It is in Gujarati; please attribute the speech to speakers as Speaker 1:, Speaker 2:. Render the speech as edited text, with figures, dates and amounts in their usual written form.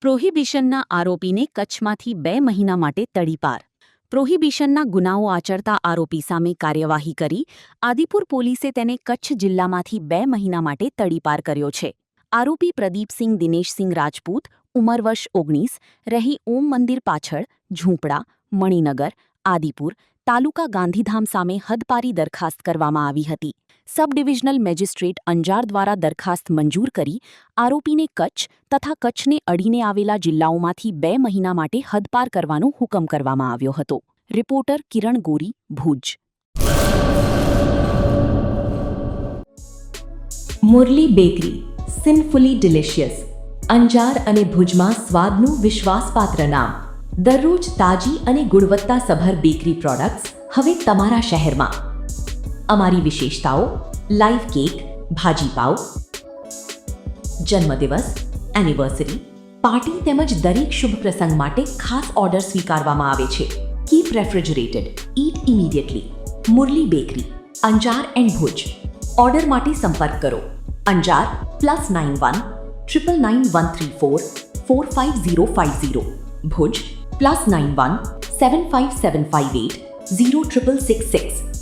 Speaker 1: પ્રોહિબિશનના આરોપીને કચ્છમાંથી 2 મહિના માટે તડીપાર. પ્રોહિબિશનના ગુનાઓ આચરતા આરોપી સામે કાર્યવાહી કરી આદિપુર પોલીસે તેને કચ્છ જિલ્લામાંથી 2 મહિના માટે તડીપાર કર્યો છે. આરોપી પ્રદીપસિંહ દિનેશસિંહ રાજપૂત, ઉંમર વર્ષ 19, રહી ઓમ મંદિર પાછળ, ઝૂંપડા, મણિનગર, આદિપુર, તાલુકા ગાંધીધામ સામે હદપારી દરખાસ્ત કરવામાં આવી હતી. સબ ડિવિઝનલ મેજિસ્ટ્રેટ અંજાર દ્વારા દરખાસ્ત મંજૂર કરી આરોપીને કચ્છ તથા કચ્છને અડીને આવેલા જિલ્લાઓમાંથી 2 મહિના માટે હદપાર કરવાનો હુકમ કરવામાં આવ્યો હતો. Reporter Kiran Gori, Bhuj.
Speaker 2: Murali bakery, sinfully delicious. Anjar અને ભુજમાં સ્વાદનું વિશ્વાસપાત્ર નામ. દરરોજ તાજી અને ગુણવત્તાસભર બેકરી પ્રોડક્ટ્સ હવે તમારા શહેરમાં. અમારી વિશેષતાઓ: લાઈવ કેક, ભાજીપાવ, જન્મદિવસ, એનિવર્સરી, પાર્ટી તેમજ દરેક શુભ પ્રસંગ માટે ખાસ ઓર્ડર સ્વીકારવામાં આવે છે. Keep refrigerated, eat immediately. Murli bakery, Anjar and Bhuj. Order માટે સંપર્ક કરો. અંજાર +91 999 134 45050. ભુજ +91 75758 0666.